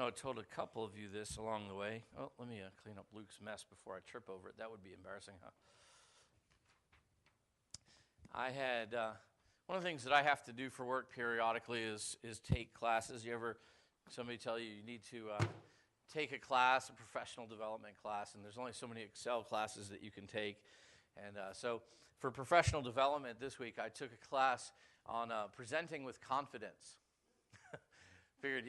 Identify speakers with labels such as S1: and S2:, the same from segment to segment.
S1: know I told a couple of you this along the way. Oh, let me clean up Luke's mess before I trip over it. That would be embarrassing, huh? I had one of the things that I have to do for work periodically is take classes. Somebody tell you need to take a class, a professional development class, and there's only so many Excel classes that you can take. And so for professional development this week, I took a class on presenting with confidence. Figured,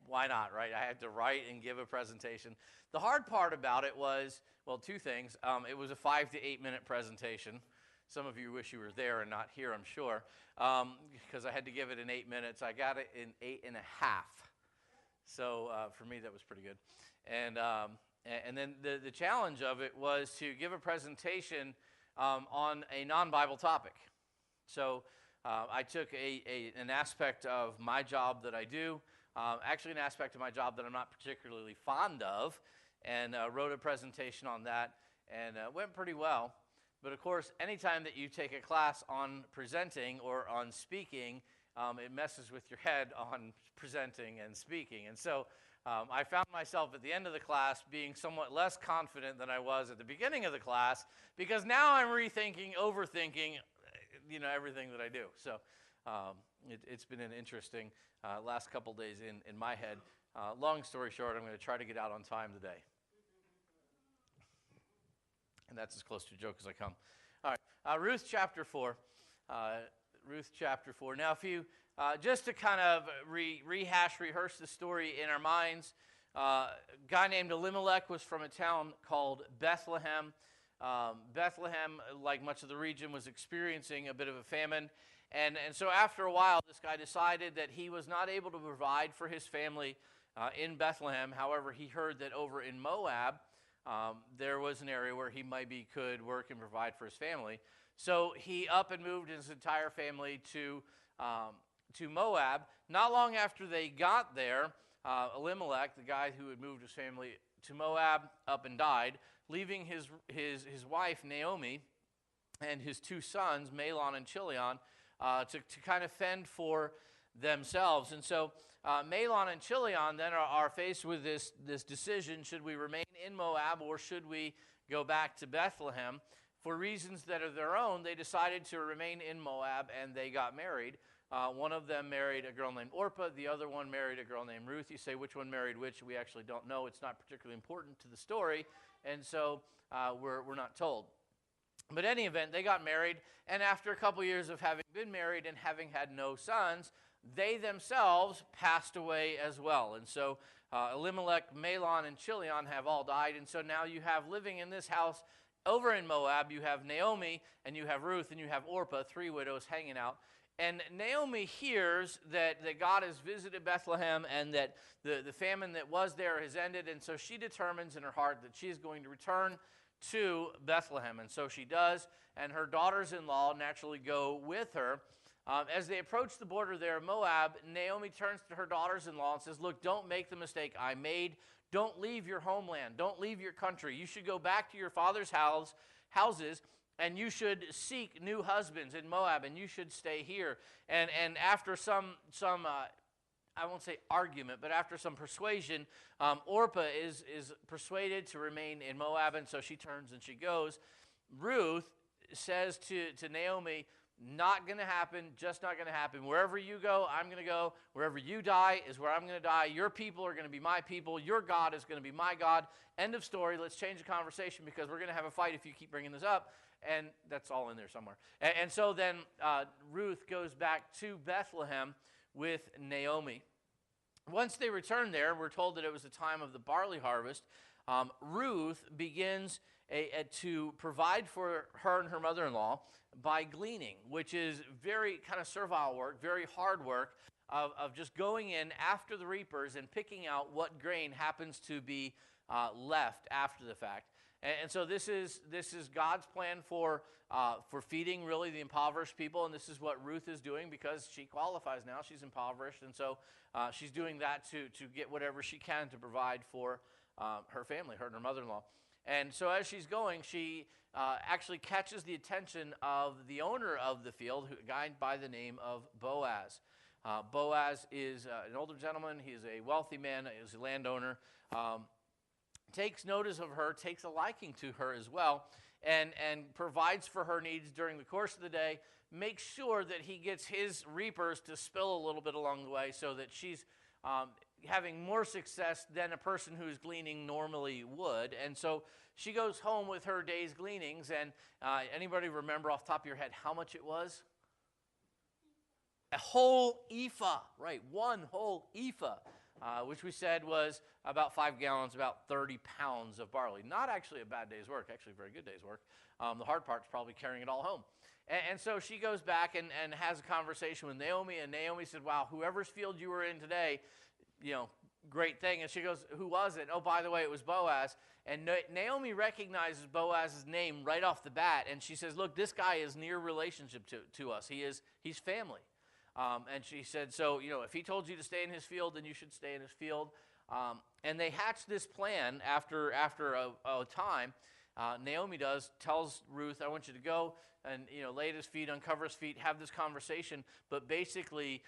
S1: why not, right? I had to write and give a presentation. The hard part about it was, well, two things. It was a 5 to 8 minute presentation. Some of you wish you were there and not here, I'm sure, because I had to give it in 8 minutes. I got it in 8.5. So for me, that was pretty good. And then the challenge of it was to give a presentation on a non-Bible topic. So I took an aspect of my job that I do, actually an aspect of my job that I'm not particularly fond of, and wrote a presentation on that, and it went pretty well. But of course, anytime that you take a class on presenting or on speaking, it messes with your head on presenting and speaking. And so I found myself at the end of the class being somewhat less confident than I was at the beginning of the class, because now I'm overthinking, everything that I do. So it's been an interesting last couple days in my head. Long story short, I'm going to try to get out on time today. And that's as close to a joke as I come. All right, Ruth chapter 4. Ruth chapter 4. Now, if you, just to kind of rehearse the story in our minds, a guy named Elimelech was from a town called Bethlehem. Bethlehem, like much of the region, was experiencing a bit of a famine. And so after a while, this guy decided that he was not able to provide for his family in Bethlehem. However, he heard that over in Moab, there was an area where he maybe could work and provide for his family. So he up and moved his entire family to Moab. Not long after they got there, Elimelech, the guy who had moved his family to Moab, up and died, leaving his wife Naomi and his two sons, Mahlon and Chilion, to kind of fend for themselves. And so Mahlon and Chilion then are faced with this decision: should we remain in Moab or should we go back to Bethlehem? For reasons that are their own, they decided to remain in Moab, and they got married. One of them married a girl named Orpah. The other one married a girl named Ruth. You say, which one married which? We actually don't know. It's not particularly important to the story, and so we're not told. But in any event, they got married, and after a couple years of having been married and having had no sons, they themselves passed away as well. And so Elimelech, Mahlon, and Chilion have all died, and so now you have living in this house over in Moab, you have Naomi, and you have Ruth, and you have Orpah, three widows hanging out. And Naomi hears that God has visited Bethlehem and that the famine that was there has ended, and so she determines in her heart that she is going to return to Bethlehem. And so she does, and her daughters-in-law naturally go with her. As they approach the border there of Moab, Naomi turns to her daughters-in-law and says, look, don't make the mistake I made. Don't leave your homeland. Don't leave your country. You should go back to your father's houses, and you should seek new husbands in Moab, and you should stay here. And after some I won't say argument, but after some persuasion, Orpah is persuaded to remain in Moab, and so she turns and she goes. Ruth says to Naomi, not going to happen, just not going to happen. Wherever you go, I'm going to go. Wherever you die is where I'm going to die. Your people are going to be my people. Your God is going to be my God. End of story. Let's change the conversation because we're going to have a fight if you keep bringing this up. And that's all in there somewhere. And so then Ruth goes back to Bethlehem with Naomi. Once they return there, we're told that it was the time of the barley harvest. Ruth begins to provide for her and her mother-in-law by gleaning, which is very kind of servile work, very hard work of just going in after the reapers and picking out what grain happens to be left after the fact. And so this is God's plan for feeding really the impoverished people, and this is what Ruth is doing because she qualifies now. She's impoverished, and so she's doing that to get whatever she can to provide for her family, her and her mother-in-law. And so as she's going, she actually catches the attention of the owner of the field, a guy by the name of Boaz. Boaz is an older gentleman. He is a wealthy man. He is a landowner. Takes notice of her, takes a liking to her as well, and provides for her needs during the course of the day, makes sure that he gets his reapers to spill a little bit along the way so that she's having more success than a person who's gleaning normally would. And so she goes home with her day's gleanings, and anybody remember off the top of your head how much it was? A whole ephah, right, one whole ephah. Which we said was about 5 gallons, about 30 pounds of barley. Not actually a bad day's work, actually a very good day's work. The hard part's probably carrying it all home. And so she goes back and has a conversation with Naomi, and Naomi said, wow, whoever's field you were in today, great thing. And she goes, who was it? Oh, by the way, it was Boaz. And Naomi recognizes Boaz's name right off the bat, and she says, look, this guy is near relationship to us. He's family. And she said, so, if he told you to stay in his field, then you should stay in his field. And they hatched this plan after a time. Naomi tells Ruth, I want you to go and, lay at his feet, uncover his feet, have this conversation, but basically,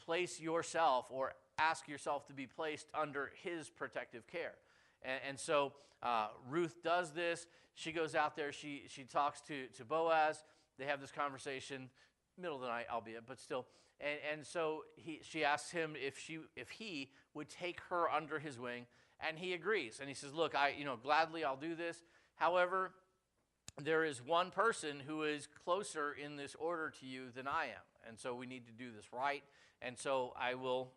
S1: place yourself or ask yourself to be placed under his protective care. And so Ruth does this. She goes out there. She talks to Boaz. They have this conversation. Middle of the night, albeit, but still. And so she asks him if he would take her under his wing, and he agrees. And he says, look, gladly I'll do this. However, there is one person who is closer in this order to you than I am. And so we need to do this right. And so I will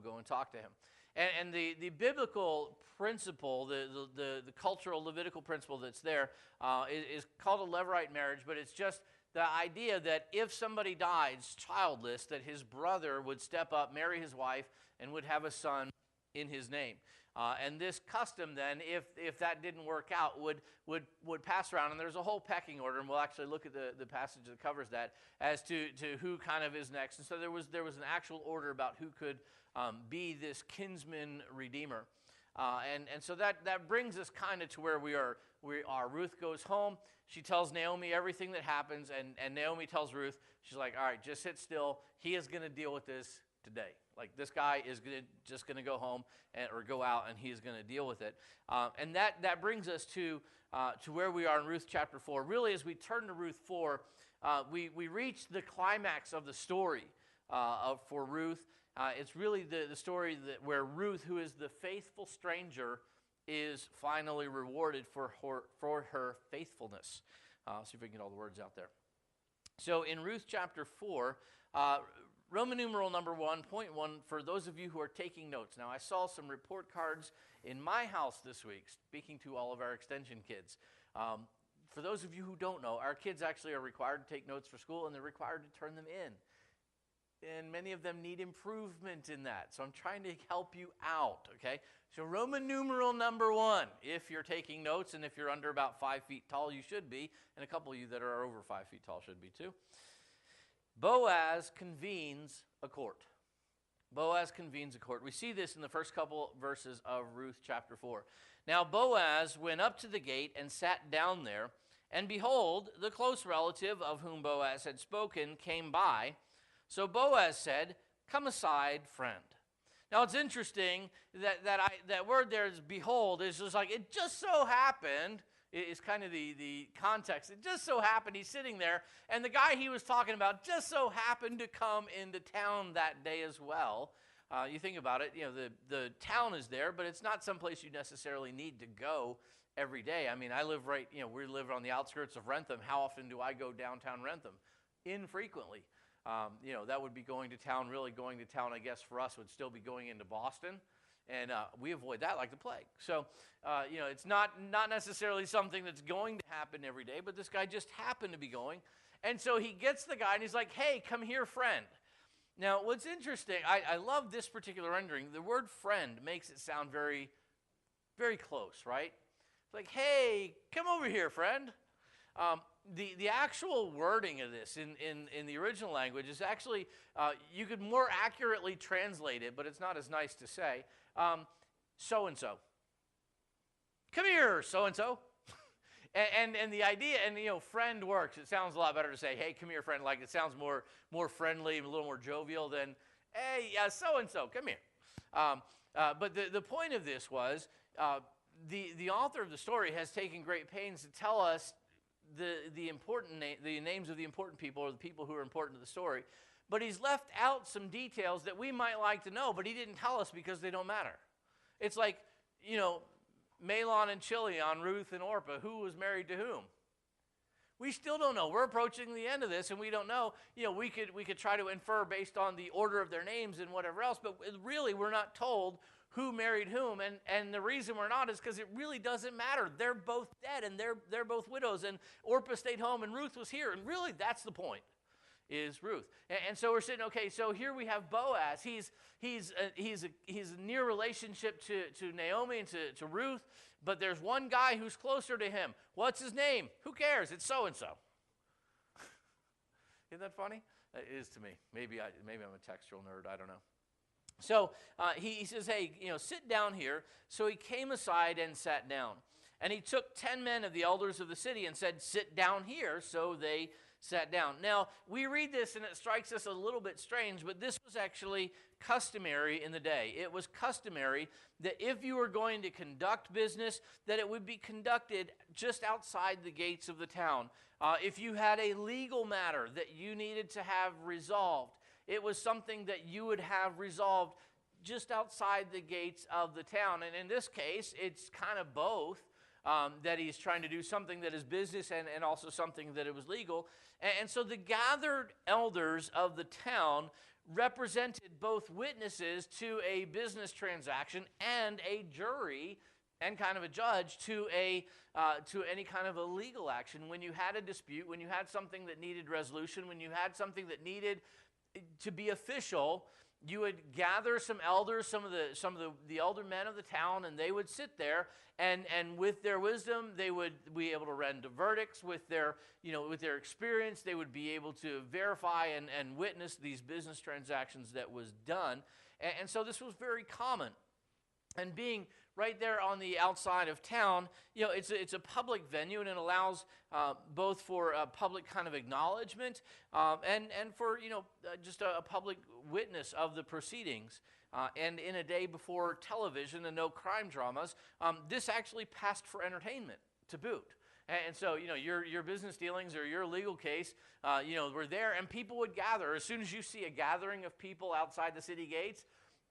S1: go and talk to him. And the biblical principle, the cultural Levitical principle that's there is called a Levirate marriage, but it's just the idea that if somebody dies childless, that his brother would step up, marry his wife, and would have a son in his name. And this custom then, if that didn't work out, would pass around. And there's a whole pecking order, and we'll actually look at the passage that covers that as to who kind of is next. And so there was an actual order about who could be this kinsman redeemer. And so that brings us kind of to where we are. Ruth goes home. She tells Naomi everything that happens, and Naomi tells Ruth, she's like, all right, just sit still. He is going to deal with this today. Like, this guy is just going to go home or go out, and he is going to deal with it. And that brings us to where we are in Ruth chapter 4. Really, as we turn to Ruth 4, we reach the climax of the story for Ruth. It's really the story where Ruth, who is the faithful stranger, is finally rewarded for her faithfulness. See if we can get all the words out there. So in Ruth chapter 4, Roman numeral number 1.1, for those of you who are taking notes. Now, I saw some report cards in my house this week, speaking to all of our extension kids. For those of you who don't know, our kids actually are required to take notes for school, and they're required to turn them in. And many of them need improvement in that. So I'm trying to help you out, okay? So Roman numeral number 1, if you're taking notes, and if you're under about 5 feet tall, you should be. And a couple of you that are over 5 feet tall should be too. Boaz convenes a court. Boaz convenes a court. We see this in the first couple verses of Ruth chapter 4. Now Boaz went up to the gate and sat down there. And behold, the close relative of whom Boaz had spoken came by. So Boaz said, come aside, friend. Now it's interesting that word there is behold. Is just like, it just so happened, is kind of the context. It just so happened he's sitting there, and the guy he was talking about just so happened to come into town that day as well. You think about it, the town is there, but it's not someplace you necessarily need to go every day. I mean, we live on the outskirts of Rentham. How often do I go downtown Rentham? Infrequently. That would be going to town. Really going to town, I guess, for us would still be going into Boston. And we avoid that like the plague. So, it's not necessarily something that's going to happen every day, but this guy just happened to be going. And so he gets the guy, and he's like, hey, come here, friend. Now, what's interesting, I love this particular rendering. The word friend makes it sound very, very close, right? It's like, hey, come over here, friend. The actual wording of this in the original language is actually, you could more accurately translate it, but it's not as nice to say. So-and-so. Come here, so-and-so. and the idea, friend works. It sounds a lot better to say, hey, come here, friend. Like, it sounds more friendly, a little more jovial than Hey, so-and-so, come here. But the point of this was the author of the story has taken great pains to tell us the names of the important people, or the people who are important to the story. But he's left out some details that we might like to know, but he didn't tell us because they don't matter. It's like, Mahlon and Chilion, Ruth and Orpah, who was married to whom? We still don't know. We're approaching the end of this, and we don't know. We could try to infer based on the order of their names and whatever else, but really we're not told who married whom, and the reason we're not is because it really doesn't matter. They're both dead, and they're both widows, and Orpah stayed home, and Ruth was here, and really that's the point, is Ruth. And so we're sitting, okay, so here we have Boaz. He's a near relationship to Naomi and to Ruth, but there's one guy who's closer to him. What's his name? Who cares? It's so-and-so. Isn't that funny? It is to me. Maybe I'm a textual nerd. I don't know. So he says, hey, sit down here. So he came aside and sat down. And he took 10 men of the elders of the city and said, sit down here. So they sat down. Now, we read this and it strikes us a little bit strange, but this was actually customary in the day. It was customary that if you were going to conduct business, that it would be conducted just outside the gates of the town. If you had a legal matter that you needed to have resolved, it was something that you would have resolved just outside the gates of the town. And in this case, it's kind of both. That he's trying to do something that is business and also something that it was legal. And so the gathered elders of the town represented both witnesses to a business transaction and a jury and kind of a judge to any kind of a legal action. When you had a dispute, when you had something that needed resolution, when you had something that needed to be official, you would gather some elders, some of the elder men of the town, and they would sit there, and with their wisdom, they would be able to render verdicts. With their experience, they would be able to verify and witness these business transactions that was done. And so this was very common. And being right there on the outside of town, it's a public venue, and it allows both for a public kind of acknowledgement and for just a public witness of the proceedings. And in a day before television and no crime dramas, this actually passed for entertainment to boot. And so, your business dealings or your legal case, were there, and people would gather. As soon as you see a gathering of people outside the city gates,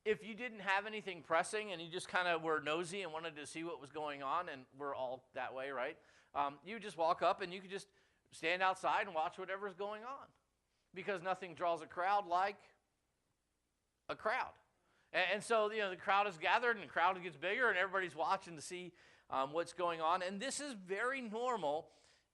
S1: if you didn't have anything pressing and you just kind of were nosy and wanted to see what was going on, and we're all that way, right? You would just walk up and you could just stand outside and watch whatever's going on, because nothing draws a crowd like a crowd. And so, the crowd is gathered, and the crowd gets bigger, and everybody's watching to see what's going on. And this is very normal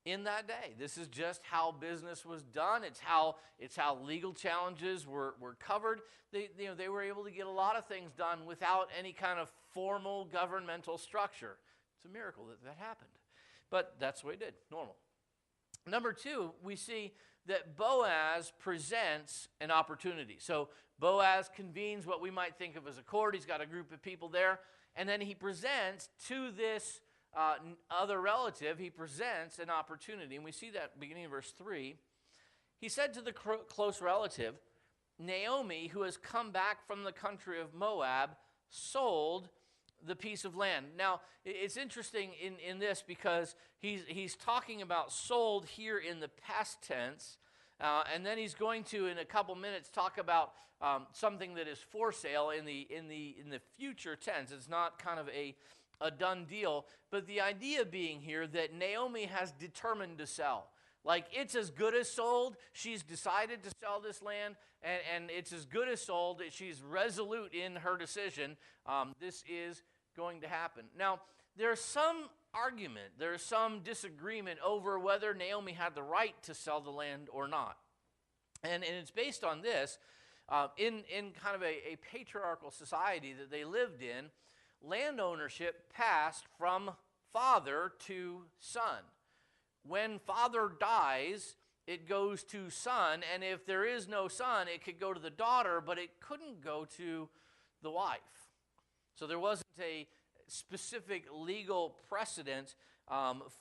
S1: in that day. This is just how business was done. It's how legal challenges were covered. They were able to get a lot of things done without any kind of formal governmental structure. It's a miracle that happened. But that's what he did, normal. Number two, we see that Boaz presents an opportunity. So Boaz convenes what we might think of as a court. He's got a group of people there. And then he presents to this other relative, he presents an opportunity. And we see that beginning in verse 3. He said to the close relative, Naomi, who has come back from the country of Moab, sold the piece of land. Now, it's interesting in this because he's talking about sold here in the past tense, and then he's going to, in a couple minutes, talk about something that is for sale in the future tense. It's not kind of a done deal, but the idea being here that Naomi has determined to sell. Like, it's as good as sold. She's decided to sell this land, and it's as good as sold. She's resolute in her decision. This is going to happen. Now, there's some argument, there's some disagreement over whether Naomi had the right to sell the land or not. And it's based on this. In kind of a patriarchal society that they lived in, land ownership passed from father to son. When father dies, it goes to son, and if there is no son, it could go to the daughter, but it couldn't go to the wife. So there wasn't a specific legal precedent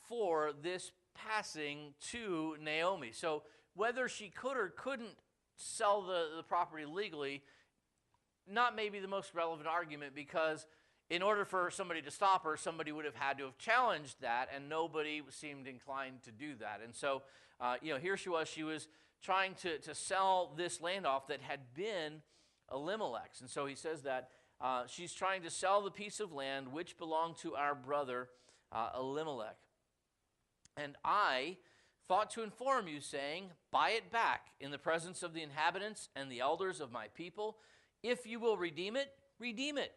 S1: for this passing to Naomi. So whether she could or couldn't sell the property legally not maybe the most relevant argument, because in order for somebody to stop her, somebody would have had to have challenged that, and nobody seemed inclined to do that. And so, here she was trying to sell this land off that had been Elimelech's. And so he says that she's trying to sell the piece of land which belonged to our brother Elimelech. And I thought to inform you, saying, buy it back in the presence of the inhabitants and the elders of my people. If you will redeem it, redeem it.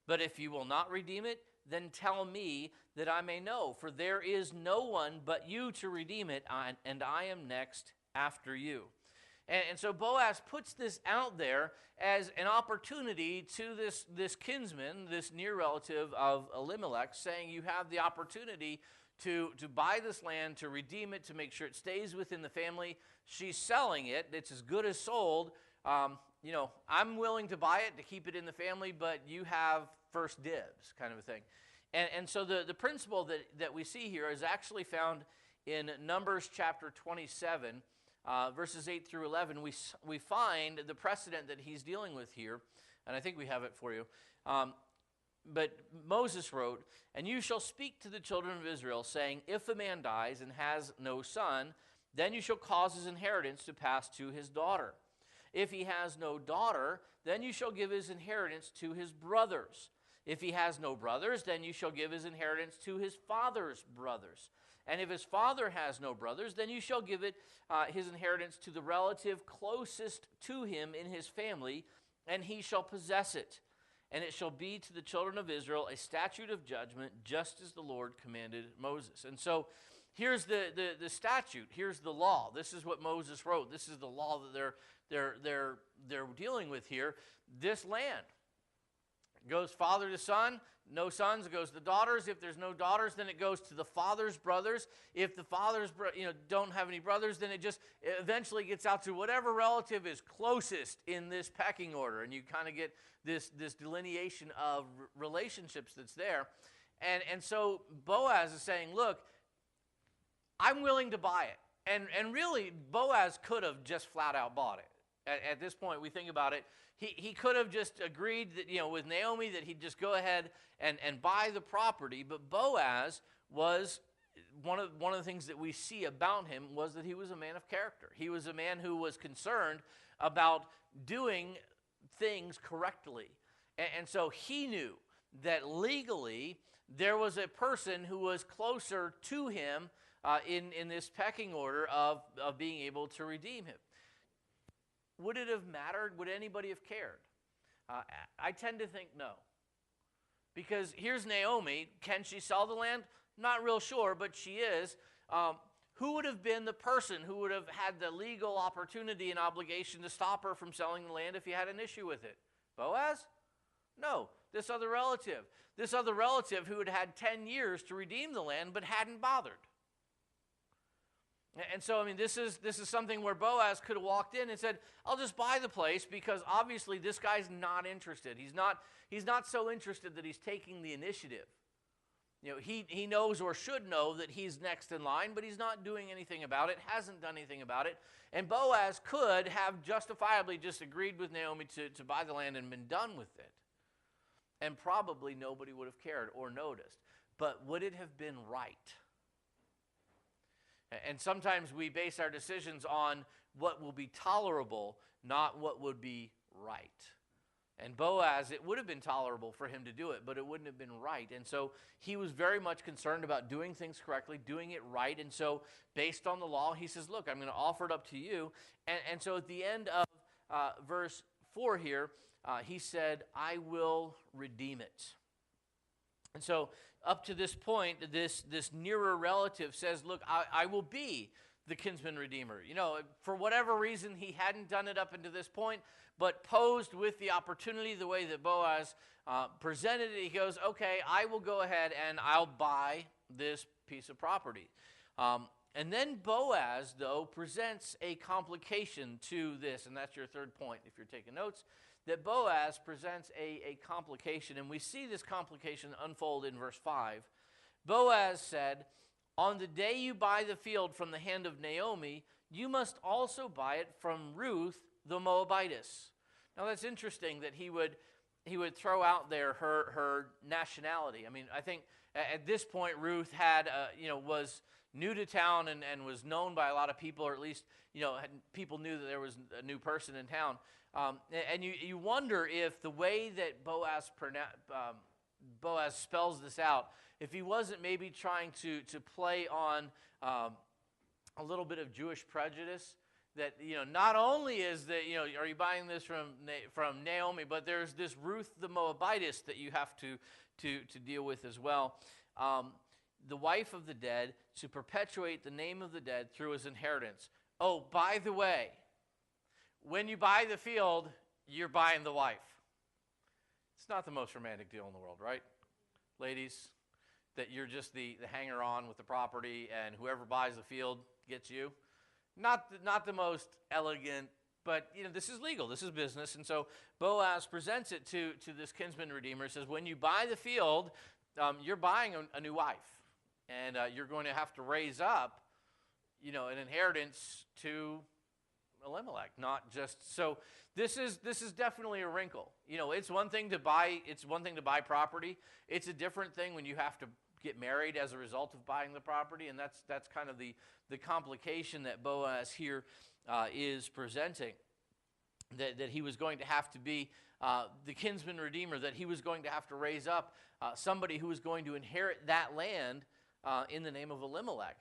S1: But if you will not redeem it, then tell me that I may know. For there is no one but you to redeem it, and I am next after you. And so Boaz puts this out there as an opportunity to this kinsman, this near relative of Elimelech, saying you have the opportunity to buy this land, to redeem it, to make sure it stays within the family. She's selling it. It's as good as sold. I'm willing to buy it, to keep it in the family, but you have first dibs, kind of a thing. And so the principle that we see here is actually found in Numbers chapter 27, verses 8 through 11. We find the precedent that he's dealing with here, and I think we have it for you. But Moses wrote, and you shall speak to the children of Israel, saying, if a man dies and has no son, then you shall cause his inheritance to pass to his daughter. If he has no daughter, then you shall give his inheritance to his brothers. If he has no brothers, then you shall give his inheritance to his father's brothers. And if his father has no brothers, then you shall give his inheritance to the relative closest to him in his family, and he shall possess it. And it shall be to the children of Israel a statute of judgment, just as the Lord commanded Moses. And so here's the statute. Here's the law. This is what Moses wrote. This is the law that they're dealing with here. This land goes father to son. No sons, it goes to daughters. If there's no daughters, then it goes to the father's brothers. If the father's don't have any brothers, then it eventually gets out to whatever relative is closest in this pecking order, and you kind of get this delineation of relationships that's there. And so Boaz is saying, look, I'm willing to buy it. And really, Boaz could have just flat out bought it. At this point, we think about it, he could have just agreed that, with Naomi, that he'd just go ahead and buy the property. But Boaz was, one of the things that we see about him was that he was a man of character. He was a man who was concerned about doing things correctly. And so he knew that legally there was a person who was closer to him in this pecking order of being able to redeem him. Would it have mattered? Would anybody have cared? I tend to think no. Because here's Naomi. Can she sell the land? Not real sure, but she is. Who would have been the person who would have had the legal opportunity and obligation to stop her from selling the land if he had an issue with it? Boaz? No, this other relative. This other relative who had had 10 years to redeem the land but hadn't bothered. And so, this is something where Boaz could have walked in and said, I'll just buy the place, because obviously this guy's not interested. He's not so interested that he's taking the initiative. He knows or should know that he's next in line, but he's not doing anything about it, hasn't done anything about it. And Boaz could have justifiably just agreed with Naomi to buy the land and been done with it. And probably nobody would have cared or noticed. But would it have been right? And sometimes we base our decisions on what will be tolerable, not what would be right. And Boaz, it would have been tolerable for him to do it, but it wouldn't have been right. And so he was very much concerned about doing things correctly, doing it right. And so based on the law, he says, look, I'm going to offer it up to you. And so at the end of verse 4 here, he said, I will redeem it. And so up to this point, this nearer relative says, look, I will be the kinsman redeemer. For whatever reason, he hadn't done it up until this point, but posed with the opportunity the way that Boaz presented it, he goes, okay, I will go ahead and I'll buy this piece of property. And then Boaz, though, presents a complication to this, and that's your third point if you're taking notes, that Boaz presents a complication, and we see this complication unfold in verse 5. Boaz said, on the day you buy the field from the hand of Naomi, you must also buy it from Ruth the Moabitess. Now that's interesting that he would throw out there her nationality. I mean, I think at this point Ruth had was new to town and was known by a lot of people, or at least people knew that there was a new person in town. And you wonder if the way that Boaz spells this out, if he wasn't maybe trying to play on a little bit of Jewish prejudice, that not only is that are you buying this from Naomi, but there's this Ruth the Moabitess that you have to deal with as well. The wife of the dead, to perpetuate the name of the dead through his inheritance. Oh, by the way, when you buy the field, you're buying the wife. It's not the most romantic deal in the world, right? Ladies, that you're just the hanger-on with the property, and whoever buys the field gets you. Not the most elegant, but this is legal, this is business. And so Boaz presents it to this kinsman redeemer. Says, when you buy the field, you're buying a new wife, and you're going to have to raise up an inheritance to Elimelech. Not just so. This is definitely a wrinkle. It's one thing to buy. It's one thing to buy property. It's a different thing when you have to get married as a result of buying the property, and that's kind of the complication that Boaz here is presenting. That he was going to have to be the kinsman redeemer. That he was going to have to raise up somebody who was going to inherit that land in the name of Elimelech.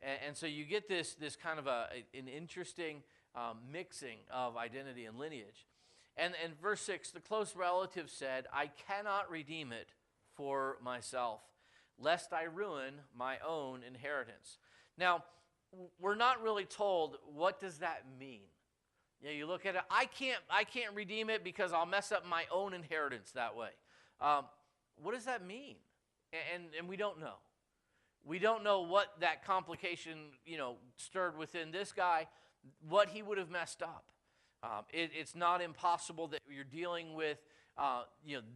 S1: And so you get this kind of an interesting mixing of identity and lineage. And verse 6, the close relative said, I cannot redeem it for myself, lest I ruin my own inheritance. Now, we're not really told what does that mean. You look at it, I can't redeem it because I'll mess up my own inheritance that way. What does that mean? And we don't know. We don't know what that complication, stirred within this guy, what he would have messed up. It's not impossible that you're dealing with,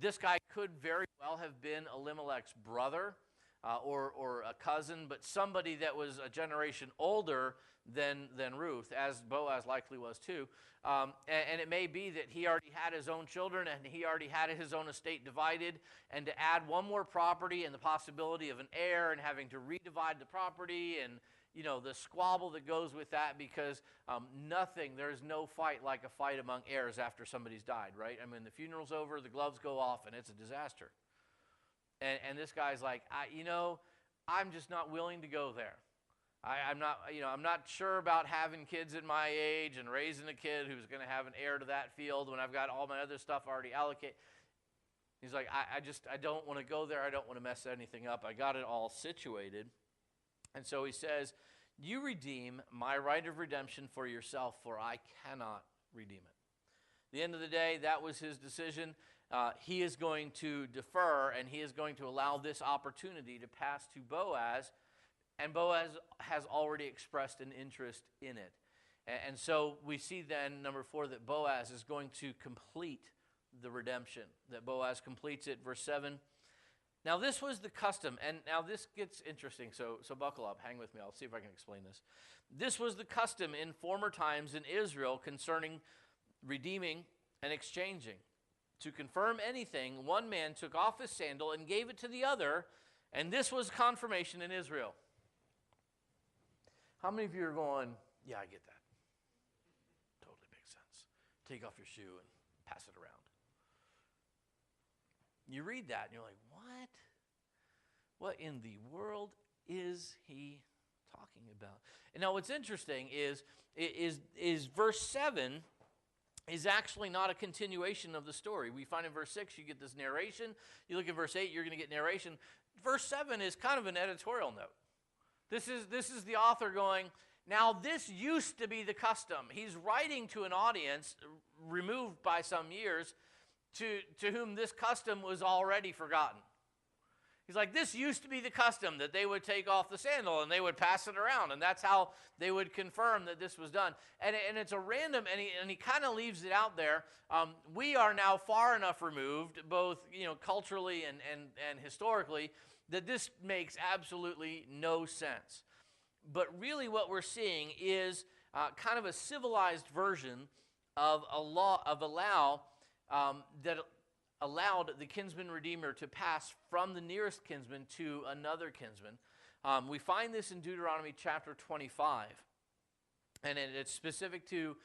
S1: this guy could very well have been Elimelech's brother or a cousin, but somebody that was a generation older than Ruth, as Boaz likely was too. And it may be that he already had his own children and he already had his own estate divided, and to add one more property and the possibility of an heir and having to redivide the property and the squabble that goes with that, because there's no fight like a fight among heirs after somebody's died, right? I mean, the funeral's over, the gloves go off, and it's a disaster. And this guy's like, I'm just not willing to go there. I'm not sure about having kids at my age and raising a kid who's going to have an heir to that field when I've got all my other stuff already allocated. He's like, I don't want to go there. I don't want to mess anything up. I got it all situated. And so he says, you redeem my right of redemption for yourself, for I cannot redeem it. At the end of the day, that was his decision. He is going to defer, and he is going to allow this opportunity to pass to Boaz, and Boaz has already expressed an interest in it. And so we see then, number 4, that Boaz is going to complete the redemption, that Boaz completes it. Verse 7, now this was the custom, and now this gets interesting, so buckle up, hang with me, I'll see if I can explain this. This was the custom in former times in Israel concerning redeeming and exchanging. To confirm anything, one man took off his sandal and gave it to the other, and this was confirmation in Israel. How many of you are going, yeah, I get that. Totally makes sense. Take off your shoe and pass it around. You read that and you're like, what? What in the world is he talking about? And now what's interesting is verse 7 is actually not a continuation of the story. We find in verse 6 you get this narration. You look at verse 8, you're going to get narration. Verse 7 is kind of an editorial note. This is the author going, now this used to be the custom. He's writing to an audience removed by some years to whom this custom was already forgotten. He's like, this used to be the custom that they would take off the sandal and they would pass it around, and that's how they would confirm that this was done. And it's a random, and he kind of leaves it out there. We are now far enough removed, both culturally and historically, that this makes absolutely no sense. But really what we're seeing is kind of a civilized version of a law that allowed the kinsman redeemer to pass from the nearest kinsman to another kinsman. We find this in Deuteronomy chapter 25, and it's specific to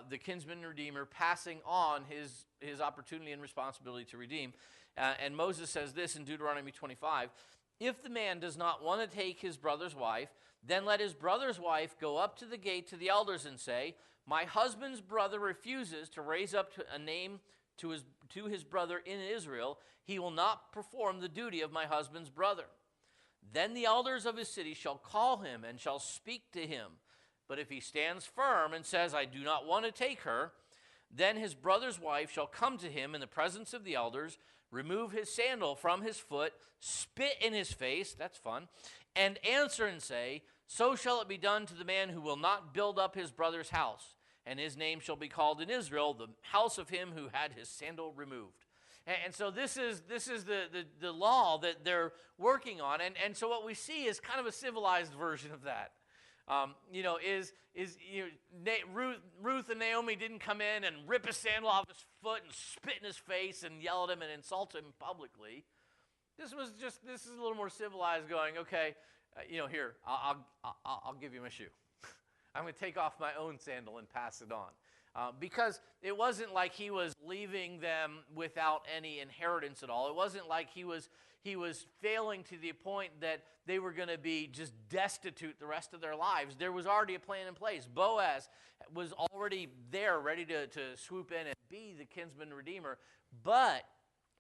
S1: the kinsman redeemer passing on his opportunity and responsibility to redeem. And Moses says this in Deuteronomy 25, "If the man does not want to take his brother's wife, then let his brother's wife go up to the gate to the elders and say, 'My husband's brother refuses to raise up a name to his brother in Israel. He will not perform the duty of my husband's brother. Then the elders of his city shall call him and shall speak to him. But if he stands firm and says, I do not want to take her, then his brother's wife shall come to him in the presence of the elders, remove his sandal from his foot, spit in his face,'" that's fun, "and answer and say, 'So shall it be done to the man who will not build up his brother's house. And his name shall be called in Israel, the house of him who had his sandal removed.'" And so this is the law that they're working on. And so what we see is kind of a civilized version of that. Ruth and Naomi didn't come in and rip his sandal off his foot and spit in his face and yell at him and insult him publicly. This is a little more civilized, going, okay, here, I'll give you my shoe. I'm going to take off my own sandal and pass it on. Because it wasn't like he was leaving them without any inheritance at all. It wasn't like he was failing to the point that they were going to be just destitute the rest of their lives. There was already a plan in place. Boaz was already there, ready to swoop in and be the kinsman redeemer. But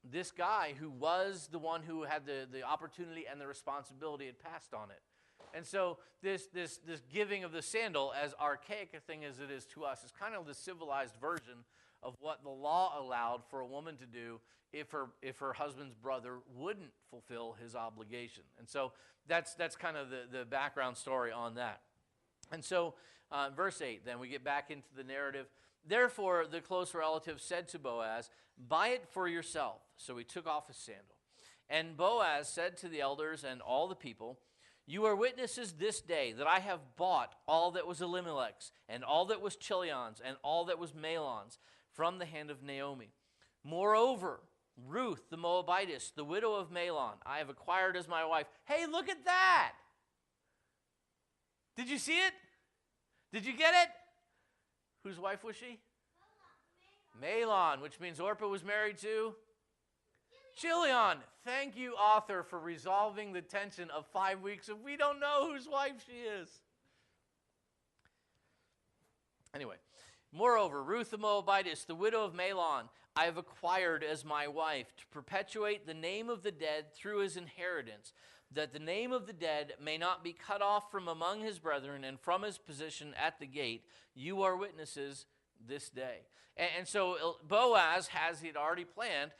S1: this guy, who was the one who had the opportunity and the responsibility, had passed on it. And so this giving of the sandal, as archaic a thing as it is to us, is kind of the civilized version of what the law allowed for a woman to do if her husband's brother wouldn't fulfill his obligation. And so that's kind of the background story on that. And so verse 8, then we get back into the narrative. "Therefore the close relative said to Boaz, 'Buy it for yourself.' So he took off his sandal. And Boaz said to the elders and all the people, 'You are witnesses this day that I have bought all that was Elimelech's, and all that was Chilion's, and all that was Mahlon's from the hand of Naomi. Moreover, Ruth the Moabitess, the widow of Mahlon, I have acquired as my wife.'" Hey, look at that! Did you see it? Did you get it? Whose wife was she? Mahlon, which means Orpah was married to Chilion. Thank you, author, for resolving the tension of 5 weeks of we don't know whose wife she is. Anyway, "Moreover, Ruth the Moabitess, the widow of Mahlon, I have acquired as my wife to perpetuate the name of the dead through his inheritance, that the name of the dead may not be cut off from among his brethren and from his position at the gate. You are witnesses this day." And so Boaz, as he'd already planned,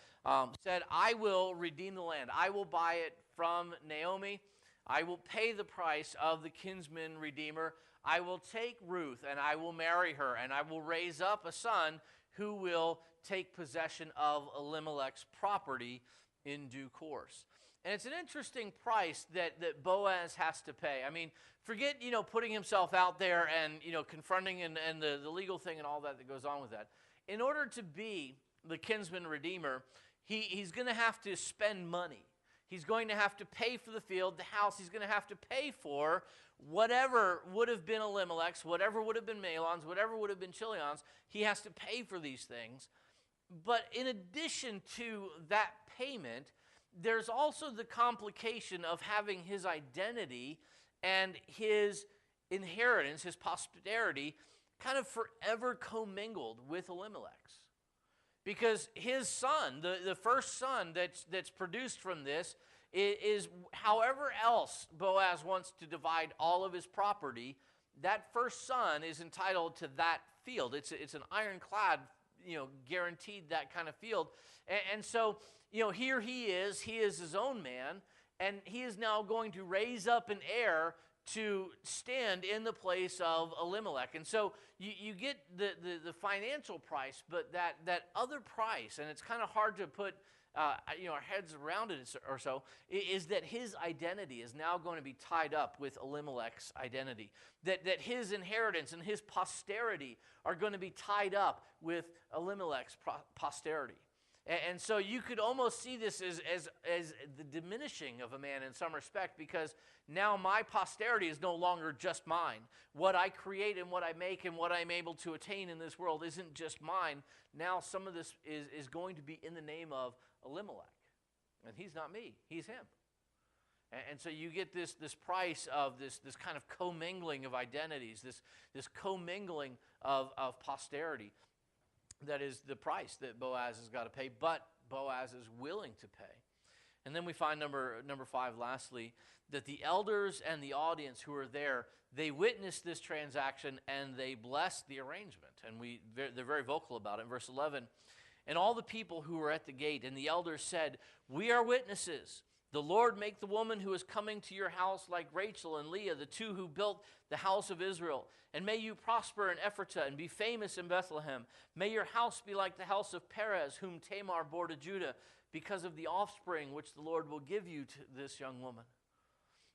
S1: said, "I will redeem the land. I will buy it from Naomi. I will pay the price of the kinsman redeemer. I will take Ruth and I will marry her, and I will raise up a son who will take possession of Elimelech's property in due course." And it's an interesting price that Boaz has to pay. I mean, forget, putting himself out there and, confronting and the legal thing and all that goes on with that. In order to be the kinsman redeemer, he's going to have to spend money. He's going to have to pay for the field, the house. He's going to have to pay for whatever would have been Elimelech's, whatever would have been Mahlon's, whatever would have been Chilion's. He has to pay for these things. But in addition to that payment, there's also the complication of having his identity and his inheritance, his posterity, kind of forever commingled with Elimelech's. Because his son, the first son that's produced from this, is however else Boaz wants to divide all of his property, that first son is entitled to that field. It's an ironclad, guaranteed that kind of field. And so, here he is his own man, and he is now going to raise up an heir to stand in the place of Elimelech. And so you get the financial price, but that other price, and it's kind of hard to put our heads around it or so, is that his identity is now going to be tied up with Elimelech's identity. That his inheritance and his posterity are going to be tied up with Elimelech's posterity. And so you could almost see this as the diminishing of a man in some respect, because now my posterity is no longer just mine. What I create and what I make and what I'm able to attain in this world isn't just mine. Now some of this is going to be in the name of Elimelech. And he's not me, he's him. And so you get this price of this kind of commingling of identities, this commingling of posterity. That is the price that Boaz has got to pay, but Boaz is willing to pay. And then we find number 5, lastly, that the elders and the audience who are there, they witnessed this transaction and they blessed the arrangement. And they're very vocal about it. In verse 11, and all the people who were at the gate and the elders said, "We are witnesses. The Lord make the woman who is coming to your house like Rachel and Leah, the two who built the house of Israel. And may you prosper in Ephratah and be famous in Bethlehem. May your house be like the house of Perez, whom Tamar bore to Judah, because of the offspring which the Lord will give you to this young woman."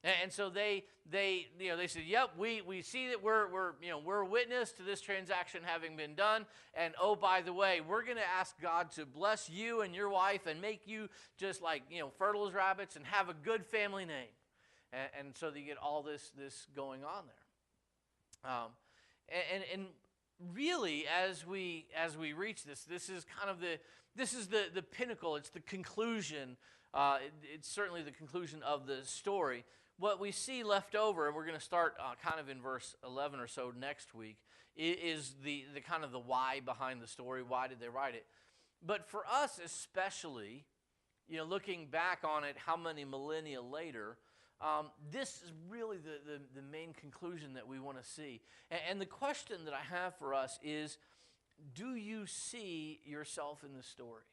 S1: And so they said, "Yep, we see that we're a witness to this transaction having been done. And oh, by the way, we're going to ask God to bless you and your wife and make you just like fertile as rabbits and have a good family name." And so you get all this going on there. And really, as we reach this is kind of the pinnacle. It's the conclusion. It's certainly the conclusion of the story. What we see left over, and we're going to start kind of in verse 11 or so next week, is the kind of the why behind the story. Why did they write it? But for us especially, looking back on it, how many millennia later, this is really the main conclusion that we want to see. And the question that I have for us is, do you see yourself in the story?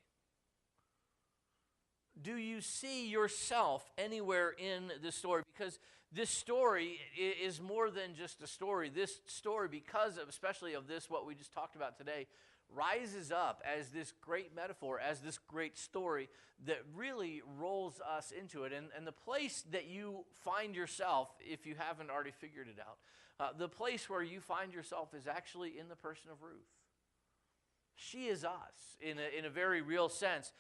S1: Do you see yourself anywhere in this story? Because this story is more than just a story. This story, because of, especially of this, what we just talked about today, rises up as this great metaphor, as this great story that really rolls us into it. And the place that you find yourself, if you haven't already figured it out, the place where you find yourself is actually in the person of Ruth. She is us in a very real sense,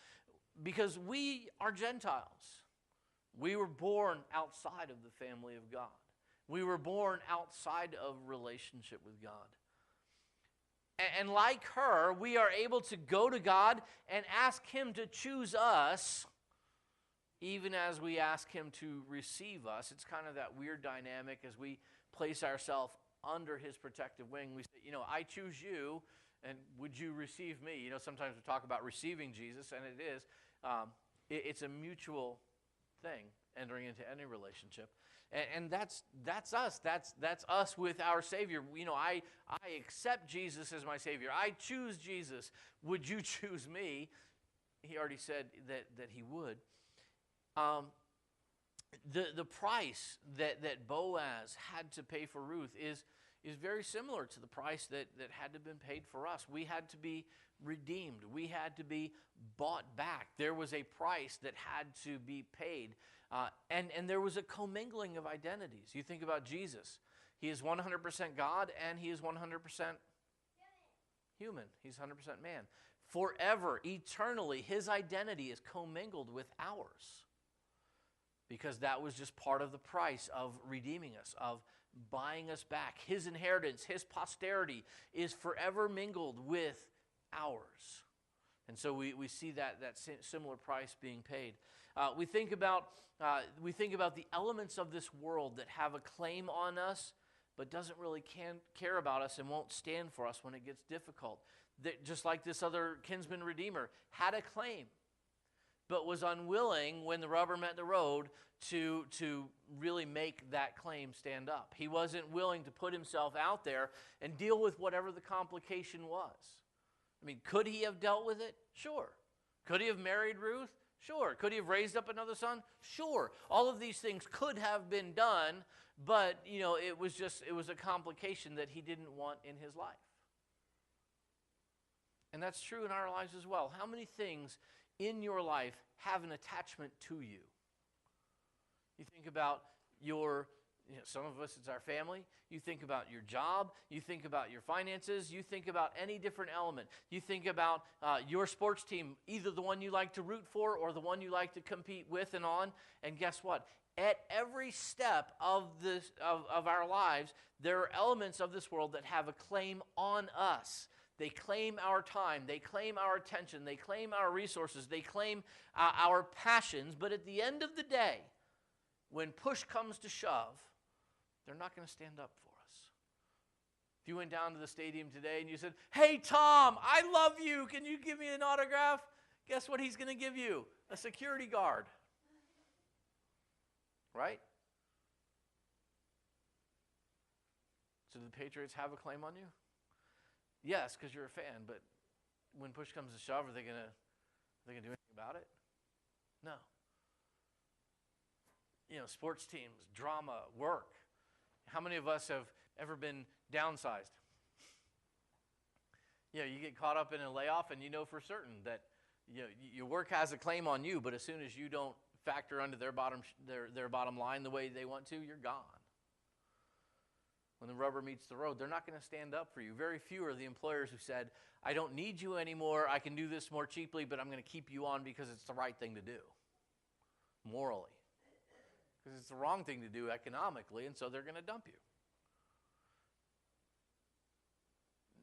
S1: because we are Gentiles. We were born outside of the family of God. We were born outside of relationship with God. And like her, we are able to go to God and ask Him to choose us, even as we ask Him to receive us. It's kind of that weird dynamic as we place ourselves under His protective wing. We say, I choose you, and would you receive me? Sometimes we talk about receiving Jesus, and it is. It's a mutual thing, entering into any relationship. And that's us. That's us with our Savior. I accept Jesus as my Savior. I choose Jesus. Would you choose me? He already said that He would. The price that Boaz had to pay for Ruth is very similar to the price that had to have been paid for us. We had to be redeemed. We had to be bought back. There was a price that had to be paid. And there was a commingling of identities. You think about Jesus. He is 100% God and He is 100% human. He's 100% man. Forever, eternally, His identity is commingled with ours. Because that was just part of the price of redeeming us, of buying us back. His inheritance, His posterity is forever mingled with ours. And so we see that similar price being paid. We think about the elements of this world that have a claim on us, but doesn't really care about us and won't stand for us when it gets difficult. That, just like this other kinsman redeemer, had a claim, but was unwilling when the rubber met the road to really make that claim stand up. He wasn't willing to put himself out there and deal with whatever the complication was. I mean, could he have dealt with it? Sure. Could he have married Ruth? Sure. Could he have raised up another son? Sure. All of these things could have been done, but, it was a complication that he didn't want in his life. And that's true in our lives as well. How many things in your life have an attachment to you. You think about some of us, it's our family. You think about your job. You think about your finances. You think about any different element. You think about your sports team, either the one you like to root for or the one you like to compete with and on. And guess what? At every step of our lives, there are elements of this world that have a claim on us. They claim our time. They claim our attention. They claim our resources. They claim our passions. But at the end of the day, when push comes to shove, they're not going to stand up for us. If you went down to the stadium today and you said, "Hey, Tom, I love you. Can you give me an autograph?" Guess what he's going to give you? A security guard. Right? So do the Patriots have a claim on you? Yes, because you're a fan, but when push comes to shove, are they going to do anything about it? No. Sports teams, drama, work. How many of us have ever been downsized? You get caught up in a layoff and you know for certain that your work has a claim on you, but as soon as you don't factor under their bottom line the way they want to, you're gone. When the rubber meets the road, they're not going to stand up for you. Very few are the employers who said, "I don't need you anymore. I can do this more cheaply, but I'm going to keep you on because it's the right thing to do, morally. Because it's the wrong thing to do economically, and so they're going to dump you."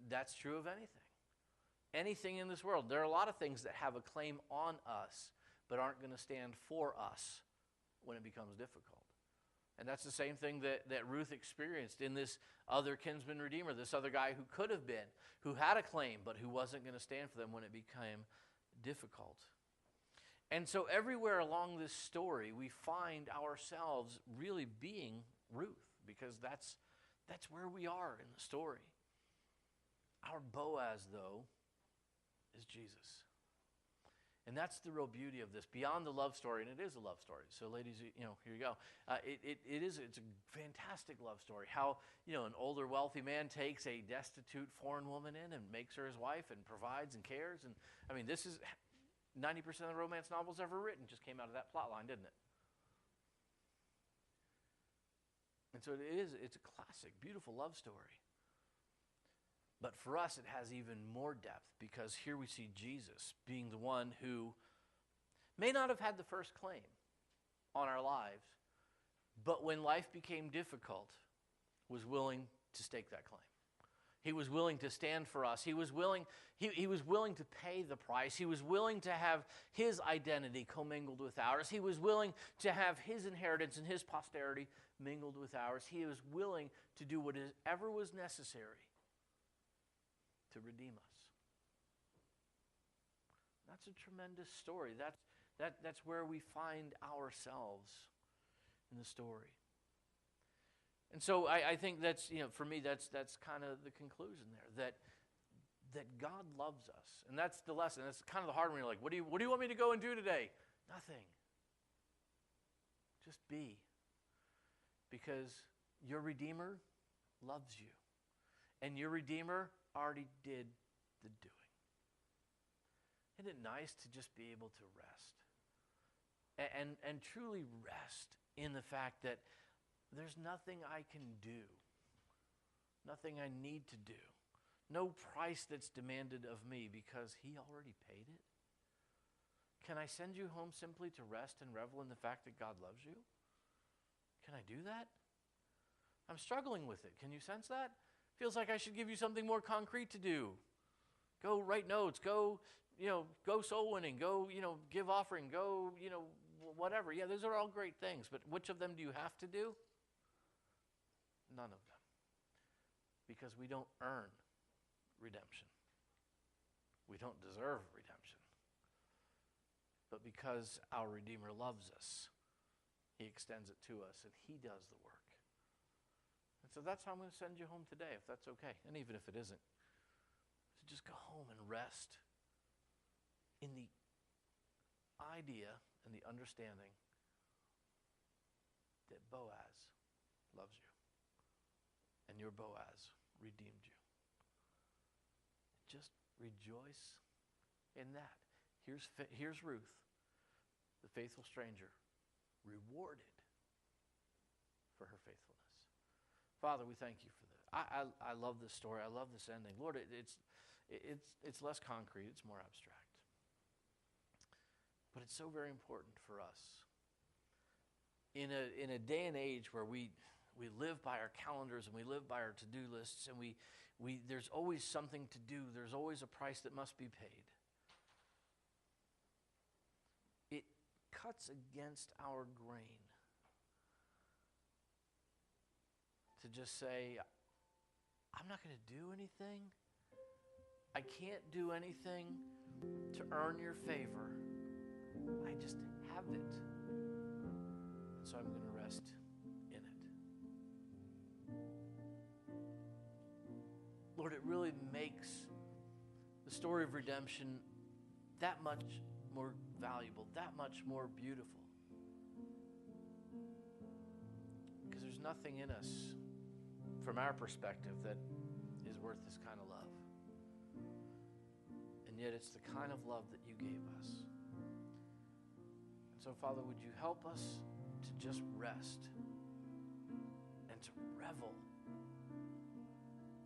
S1: That's true of anything. Anything in this world. There are a lot of things that have a claim on us, but aren't going to stand for us when it becomes difficult. And that's the same thing that Ruth experienced in this other kinsman redeemer, this other guy who could have been, who had a claim, but who wasn't going to stand for them when it became difficult. And so everywhere along this story, we find ourselves really being Ruth, because that's where we are in the story. Our Boaz, though, is Jesus. And that's the real beauty of this, beyond the love story, and it is a love story. So ladies, here you go. It's a fantastic love story. How, an older wealthy man takes a destitute foreign woman in and makes her his wife and provides and cares. And this is 90% of the romance novels ever written just came out of that plot line, didn't it? And so it's a classic, beautiful love story. But for us, it has even more depth, because here we see Jesus being the one who may not have had the first claim on our lives, but when life became difficult, was willing to stake that claim. He was willing to stand for us. He was willing to pay the price. He was willing to have his identity commingled with ours. He was willing to have his inheritance and his posterity mingled with ours. He was willing to do whatever was necessary to redeem us. That's a tremendous story. That's where we find ourselves in the story. And so I think that's, for me, that's kind of the conclusion there, that God loves us. And that's the lesson. That's kind of the hard one. You're like, what do you want me to go and do today? Nothing. Just be. Because your Redeemer loves you. And your Redeemer already did the doing. Isn't it nice to just be able to rest? And truly rest in the fact that there's nothing I can do. Nothing I need to do. No price that's demanded of me, because he already paid it. Can I send you home simply to rest and revel in the fact that God loves you? Can I do that? I'm struggling with it. Can you sense that? Feels like I should give you something more concrete to do. Go write notes. Go soul winning. Go, give offering. Go, whatever. Yeah, those are all great things. But which of them do you have to do? None of them. Because we don't earn redemption. We don't deserve redemption. But because our Redeemer loves us, he extends it to us, and he does the work. And so that's how I'm going to send you home today, if that's okay. And even if it isn't, to just go home and rest in the idea and the understanding that Boaz loves you. And your Boaz redeemed you. Just rejoice in that. Here's Ruth, the faithful stranger, rewarded for her faithfulness. Father, we thank you for that. I love this story. I love this ending. Lord, it's less concrete. It's more abstract. But it's so very important for us. In a day and age where we live by our calendars and we live by our to-do lists, and there's always something to do. There's always a price that must be paid. It cuts against our grain to just say, I'm not going to do anything. I can't do anything to earn your favor. I just have it. So I'm going to rest in it. Lord, it really makes the story of redemption that much more valuable, that much more beautiful. Because there's nothing in us, from our perspective, that is worth this kind of love. And yet it's the kind of love that you gave us. And so, Father, would you help us to just rest and to revel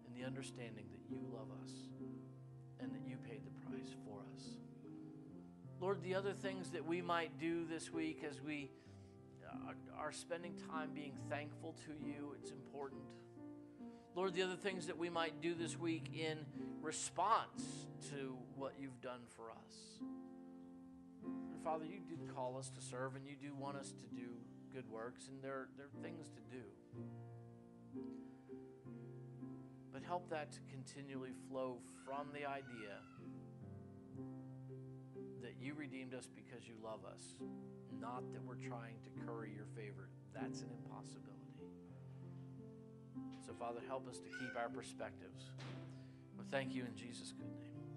S1: in the understanding that you love us and that you paid the price for us. Lord, the other things that we might do this week as we are spending time being thankful to you, it's important. Lord, the other things that we might do this week in response to what you've done for us. And Father, you do call us to serve, and you do want us to do good works, and there are things to do. But help that to continually flow from the idea that you redeemed us because you love us, not that we're trying to curry your favor. That's an impossibility. So, Father, help us to keep our perspectives. We thank you in Jesus' good name.